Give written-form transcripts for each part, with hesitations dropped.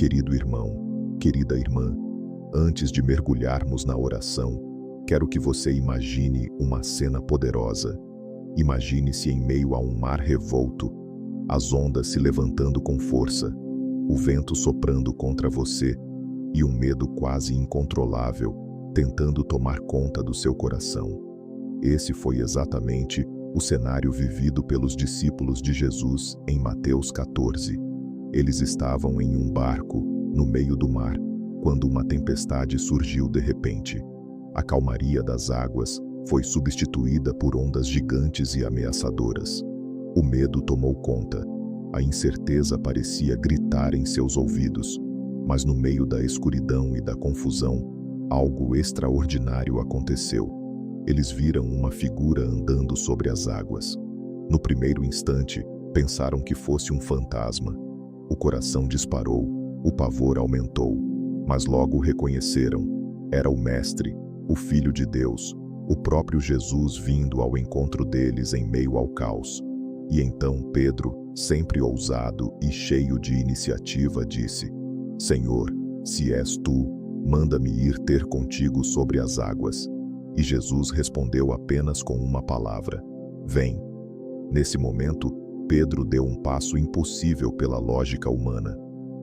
Querido irmão, querida irmã, antes de mergulharmos na oração, quero que você imagine uma cena poderosa. Imagine-se em meio a um mar revolto, as ondas se levantando com força, o vento soprando contra você e um medo quase incontrolável tentando tomar conta do seu coração. Esse foi exatamente o cenário vivido pelos discípulos de Jesus em Mateus 14. Eles estavam em um barco, no meio do mar, quando uma tempestade surgiu de repente. A calmaria das águas foi substituída por ondas gigantes e ameaçadoras. O medo tomou conta. A incerteza parecia gritar em seus ouvidos, mas no meio da escuridão e da confusão, algo extraordinário aconteceu. Eles viram uma figura andando sobre as águas. No primeiro instante, pensaram que fosse um fantasma. O coração disparou, o pavor aumentou, mas logo reconheceram. Era o Mestre, o Filho de Deus, o próprio Jesus vindo ao encontro deles em meio ao caos. E então Pedro, sempre ousado e cheio de iniciativa, disse: Senhor, se és tu, manda-me ir ter contigo sobre as águas. E Jesus respondeu apenas com uma palavra: vem. Nesse momento, Pedro deu um passo impossível pela lógica humana.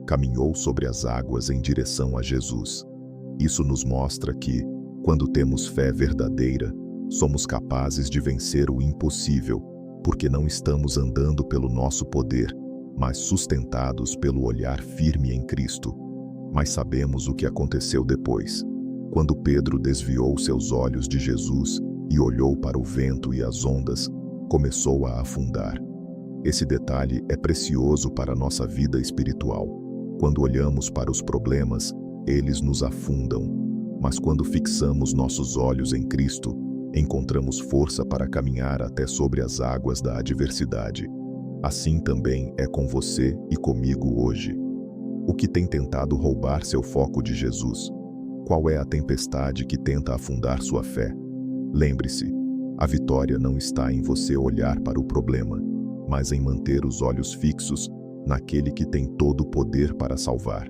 Caminhou sobre as águas em direção a Jesus. Isso nos mostra que, quando temos fé verdadeira, somos capazes de vencer o impossível, porque não estamos andando pelo nosso poder, mas sustentados pelo olhar firme em Cristo. Mas sabemos o que aconteceu depois. Quando Pedro desviou seus olhos de Jesus e olhou para o vento e as ondas, começou a afundar. Esse detalhe é precioso para a nossa vida espiritual. Quando olhamos para os problemas, eles nos afundam. Mas quando fixamos nossos olhos em Cristo, encontramos força para caminhar até sobre as águas da adversidade. Assim também é com você e comigo hoje. O que tem tentado roubar seu foco de Jesus? Qual é a tempestade que tenta afundar sua fé? Lembre-se, a vitória não está em você olhar para o problema, mas em manter os olhos fixos naquele que tem todo o poder para salvar.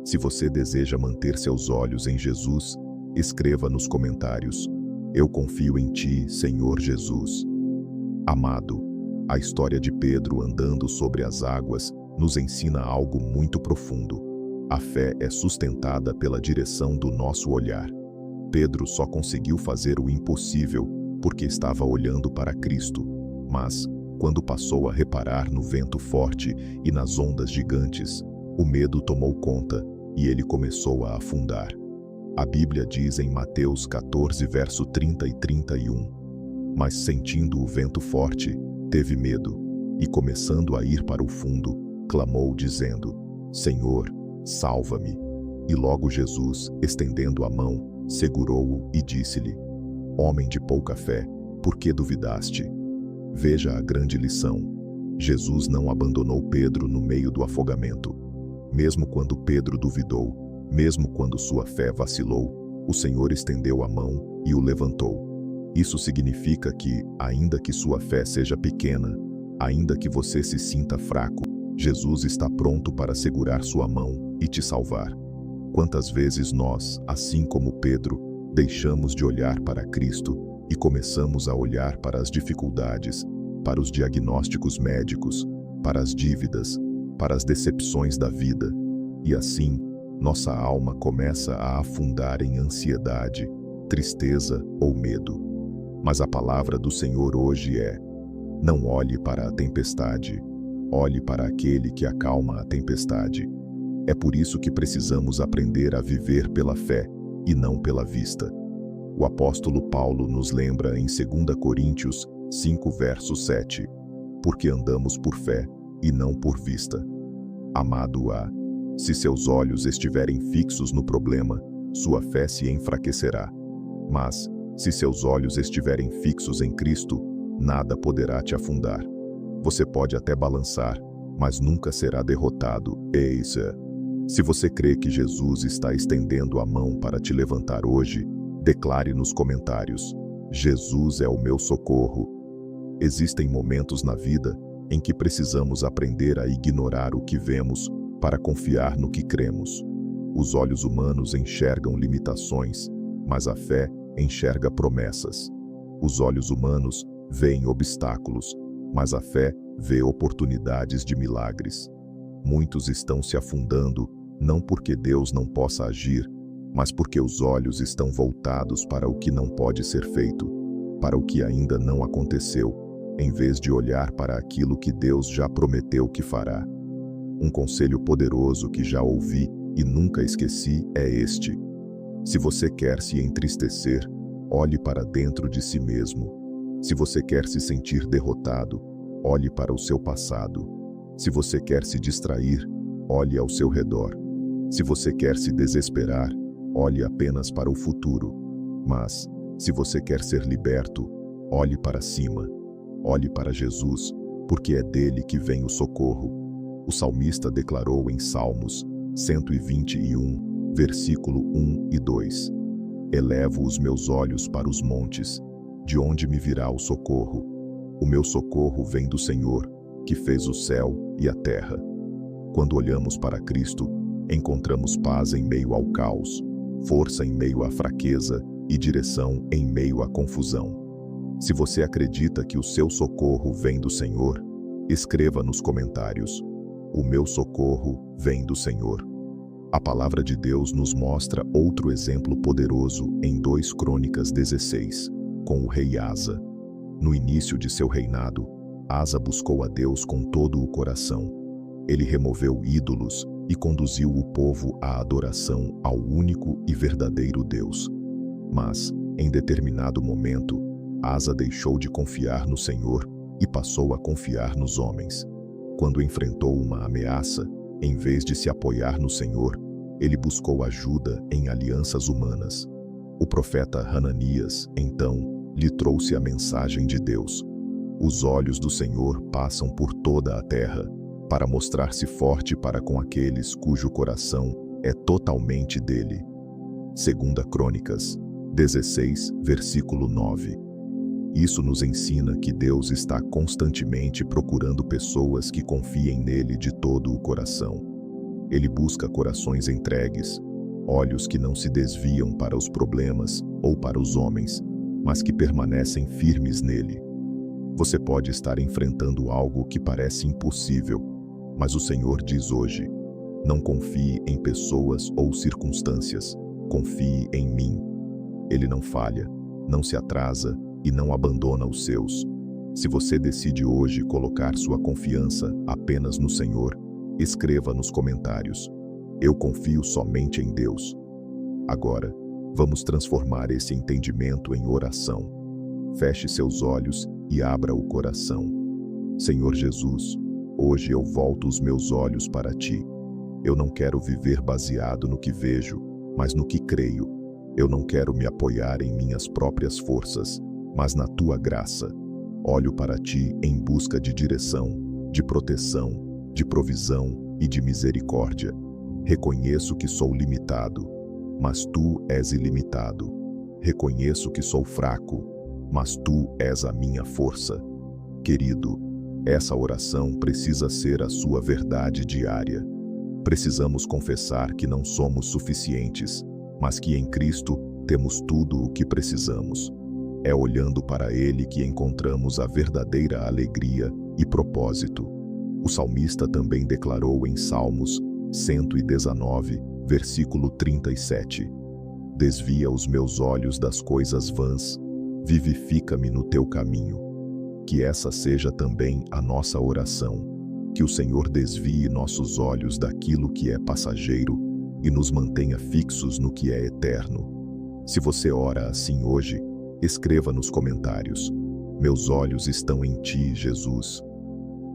Se você deseja manter seus olhos em Jesus, escreva nos comentários: Eu confio em ti, Senhor Jesus. Amado, a história de Pedro andando sobre as águas nos ensina algo muito profundo. A fé é sustentada pela direção do nosso olhar. Pedro só conseguiu fazer o impossível porque estava olhando para Cristo. Mas, quando passou a reparar no vento forte e nas ondas gigantes, o medo tomou conta e ele começou a afundar. A Bíblia diz em Mateus 14, verso 30 e 31, mas sentindo o vento forte, teve medo, e começando a ir para o fundo, clamou dizendo: Senhor, salva-me. E logo Jesus, estendendo a mão, segurou-o e disse-lhe: Homem de pouca fé, por que duvidaste? Veja a grande lição. Jesus não abandonou Pedro no meio do afogamento. Mesmo quando Pedro duvidou, mesmo quando sua fé vacilou, o Senhor estendeu a mão e o levantou. Isso significa que, ainda que sua fé seja pequena, ainda que você se sinta fraco, Jesus está pronto para segurar sua mão e te salvar. Quantas vezes nós, assim como Pedro, deixamos de olhar para Cristo e começamos a olhar para as dificuldades, para os diagnósticos médicos, para as dívidas, para as decepções da vida, e assim, nossa alma começa a afundar em ansiedade, tristeza ou medo. Mas a palavra do Senhor hoje é: não olhe para a tempestade, olhe para aquele que acalma a tempestade. É por isso que precisamos aprender a viver pela fé e não pela vista. O apóstolo Paulo nos lembra em 2 Coríntios 5, verso 7, porque andamos por fé e não por vista. Amado, se seus olhos estiverem fixos no problema, sua fé se enfraquecerá. Mas, se seus olhos estiverem fixos em Cristo, nada poderá te afundar. Você pode até balançar, mas nunca será derrotado. Se você crê que Jesus está estendendo a mão para te levantar hoje, declare nos comentários: Jesus é o meu socorro. Existem momentos na vida em que precisamos aprender a ignorar o que vemos para confiar no que cremos. Os olhos humanos enxergam limitações, mas a fé enxerga promessas. Os olhos humanos veem obstáculos, mas a fé vê oportunidades de milagres. Muitos estão se afundando, não porque Deus não possa agir, mas porque os olhos estão voltados para o que não pode ser feito, para o que ainda não aconteceu, em vez de olhar para aquilo que Deus já prometeu que fará. Um conselho poderoso que já ouvi e nunca esqueci é este: se você quer se entristecer, olhe para dentro de si mesmo. Se você quer se sentir derrotado, olhe para o seu passado. Se você quer se distrair, olhe ao seu redor. Se você quer se desesperar, olhe apenas para o futuro. Mas, se você quer ser liberto, olhe para cima. Olhe para Jesus, porque é dele que vem o socorro. O salmista declarou em Salmos 121, versículo 1 e 2: Elevo os meus olhos para os montes, de onde me virá o socorro? O meu socorro vem do Senhor, que fez o céu e a terra. Quando olhamos para Cristo, encontramos paz em meio ao caos, força em meio à fraqueza e direção em meio à confusão. Se você acredita que o seu socorro vem do Senhor, escreva nos comentários: o meu socorro vem do Senhor. A palavra de Deus nos mostra outro exemplo poderoso em 2 Crônicas 16, com o rei Asa. No início de seu reinado, Asa buscou a Deus com todo o coração. Ele removeu ídolos e conduziu o povo à adoração ao único e verdadeiro Deus. Mas, em determinado momento, Asa deixou de confiar no Senhor e passou a confiar nos homens. Quando enfrentou uma ameaça, em vez de se apoiar no Senhor, ele buscou ajuda em alianças humanas. O profeta Hananias, então, lhe trouxe a mensagem de Deus: os olhos do Senhor passam por toda a terra, para mostrar-se forte para com aqueles cujo coração é totalmente dele. 2 Crônicas 16, versículo 9. Isso nos ensina que Deus está constantemente procurando pessoas que confiem nele de todo o coração. Ele busca corações entregues, olhos que não se desviam para os problemas ou para os homens, mas que permanecem firmes nele. Você pode estar enfrentando algo que parece impossível, mas o Senhor diz hoje: não confie em pessoas ou circunstâncias, confie em mim. Ele não falha, não se atrasa e não abandona os seus. Se você decide hoje colocar sua confiança apenas no Senhor, escreva nos comentários: eu confio somente em Deus. Agora, vamos transformar esse entendimento em oração. Feche seus olhos e abra o coração. Senhor Jesus, hoje eu volto os meus olhos para Ti. Eu não quero viver baseado no que vejo, mas no que creio. Eu não quero me apoiar em minhas próprias forças, mas na Tua graça. Olho para Ti em busca de direção, de proteção, de provisão e de misericórdia. Reconheço que sou limitado, mas Tu és ilimitado. Reconheço que sou fraco, mas Tu és a minha força. Querido, essa oração precisa ser a sua verdade diária. Precisamos confessar que não somos suficientes, mas que em Cristo temos tudo o que precisamos. É olhando para Ele que encontramos a verdadeira alegria e propósito. O salmista também declarou em Salmos 119, versículo 37: Desvia os meus olhos das coisas vãs, vivifica-me no Teu caminho. Que essa seja também a nossa oração, que o Senhor desvie nossos olhos daquilo que é passageiro e nos mantenha fixos no que é eterno. Se você ora assim hoje, escreva nos comentários: meus olhos estão em Ti, Jesus.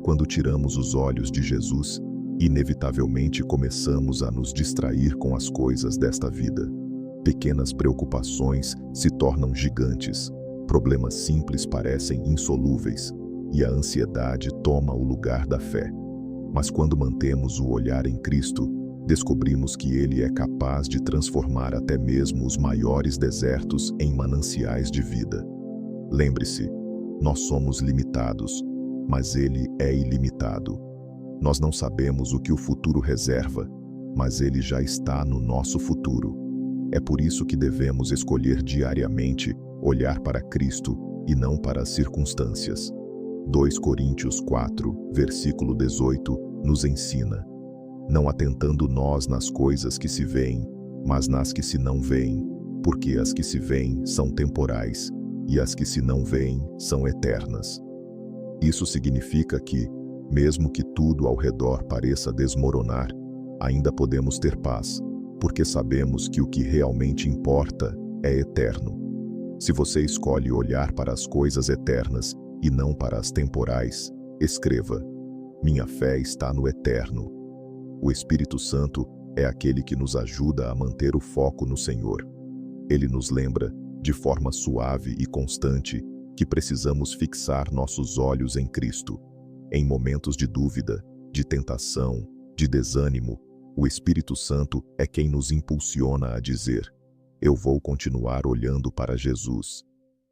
Quando tiramos os olhos de Jesus, inevitavelmente começamos a nos distrair com as coisas desta vida. Pequenas preocupações se tornam gigantes, problemas simples parecem insolúveis, e a ansiedade toma o lugar da fé. Mas quando mantemos o olhar em Cristo, descobrimos que Ele é capaz de transformar até mesmo os maiores desertos em mananciais de vida. Lembre-se, nós somos limitados, mas Ele é ilimitado. Nós não sabemos o que o futuro reserva, mas ele já está no nosso futuro. É por isso que devemos escolher diariamente olhar para Cristo e não para as circunstâncias. 2 Coríntios 4, versículo 18, nos ensina: não atentando nós nas coisas que se veem, mas nas que se não veem, porque as que se veem são temporais, e as que se não veem são eternas. Isso significa que, mesmo que tudo ao redor pareça desmoronar, ainda podemos ter paz, porque sabemos que o que realmente importa é eterno. Se você escolhe olhar para as coisas eternas e não para as temporais, escreva: minha fé está no eterno. O Espírito Santo é aquele que nos ajuda a manter o foco no Senhor. Ele nos lembra, de forma suave e constante, que precisamos fixar nossos olhos em Cristo. Em momentos de dúvida, de tentação, de desânimo, o Espírito Santo é quem nos impulsiona a dizer: eu vou continuar olhando para Jesus.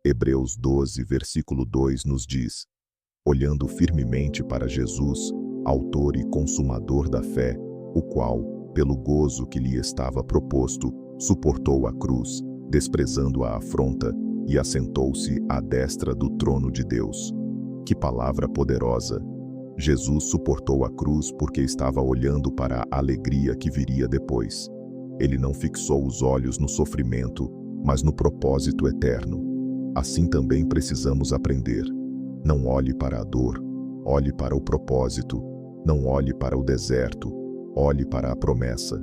Hebreus 12, versículo 2 nos diz: olhando firmemente para Jesus, autor e consumador da fé, o qual, pelo gozo que lhe estava proposto, suportou a cruz, desprezando a afronta, e assentou-se à destra do trono de Deus. Que palavra poderosa! Jesus suportou a cruz porque estava olhando para a alegria que viria depois. Ele não fixou os olhos no sofrimento, mas no propósito eterno. Assim também precisamos aprender. Não olhe para a dor, olhe para o propósito. Não olhe para o deserto, olhe para a promessa.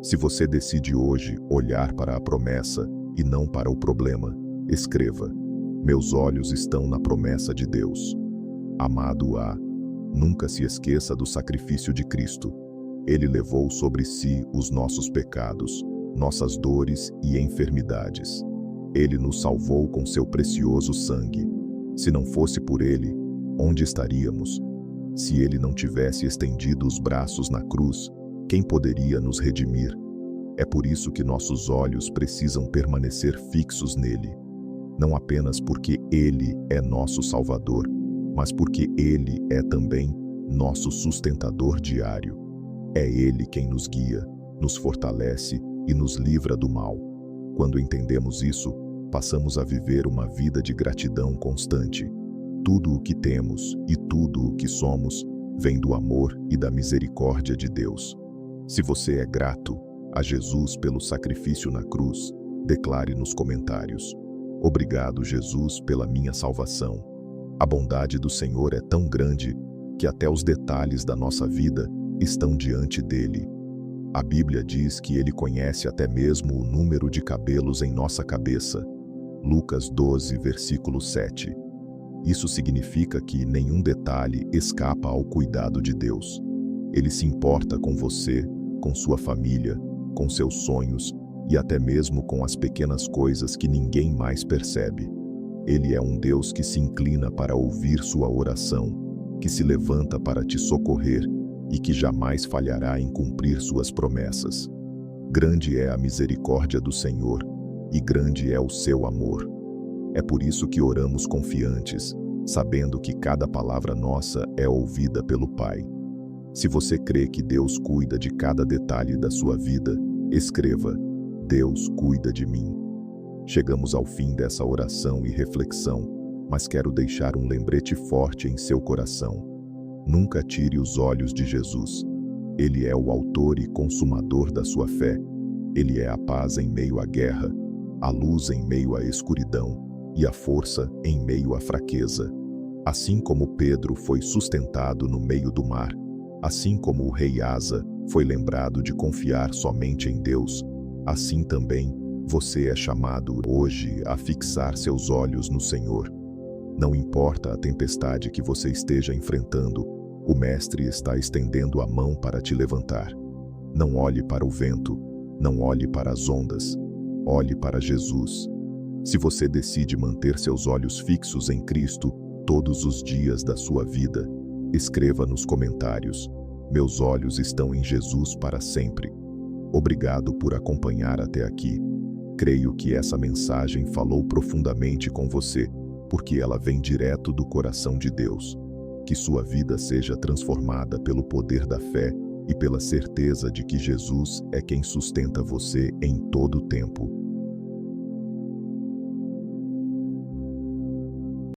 Se você decide hoje olhar para a promessa e não para o problema, escreva: meus olhos estão na promessa de Deus. Amado A, nunca se esqueça do sacrifício de Cristo. Ele levou sobre si os nossos pecados, nossas dores e enfermidades. Ele nos salvou com seu precioso sangue. Se não fosse por ele, onde estaríamos? Se ele não tivesse estendido os braços na cruz, quem poderia nos redimir? É por isso que nossos olhos precisam permanecer fixos nele. Não apenas porque ele é nosso Salvador, mas porque ele é também nosso sustentador diário. É ele quem nos guia, nos fortalece e nos livra do mal. Quando entendemos isso, passamos a viver uma vida de gratidão constante. Tudo o que temos e tudo o que somos vem do amor e da misericórdia de Deus. Se você é grato a Jesus pelo sacrifício na cruz, declare nos comentários: obrigado, Jesus, pela minha salvação. A bondade do Senhor é tão grande que até os detalhes da nossa vida estão diante dele. A Bíblia diz que ele conhece até mesmo o número de cabelos em nossa cabeça. Lucas 12, versículo 7. Isso significa que nenhum detalhe escapa ao cuidado de Deus. Ele se importa com você, com sua família, com seus sonhos e até mesmo com as pequenas coisas que ninguém mais percebe. Ele é um Deus que se inclina para ouvir sua oração, que se levanta para te socorrer e que jamais falhará em cumprir suas promessas. Grande é a misericórdia do Senhor e grande é o seu amor. É por isso que oramos confiantes, sabendo que cada palavra nossa é ouvida pelo Pai. Se você crê que Deus cuida de cada detalhe da sua vida, escreva: Deus cuida de mim. Chegamos ao fim dessa oração e reflexão, mas quero deixar um lembrete forte em seu coração. Nunca tire os olhos de Jesus. Ele é o autor e consumador da sua fé. Ele é a paz em meio à guerra, a luz em meio à escuridão e a força em meio à fraqueza. Assim como Pedro foi sustentado no meio do mar, assim como o rei Asa foi lembrado de confiar somente em Deus, assim também você é chamado hoje a fixar seus olhos no Senhor. Não importa a tempestade que você esteja enfrentando, o Mestre está estendendo a mão para te levantar. Não olhe para o vento, não olhe para as ondas, olhe para Jesus. Se você decide manter seus olhos fixos em Cristo todos os dias da sua vida, escreva nos comentários: meus olhos estão em Jesus para sempre. Obrigado por acompanhar até aqui. Creio que essa mensagem falou profundamente com você, porque ela vem direto do coração de Deus. Que Que sua vida seja transformada pelo poder da fé e pela certeza de que Jesus é quem sustenta você em todo o tempo.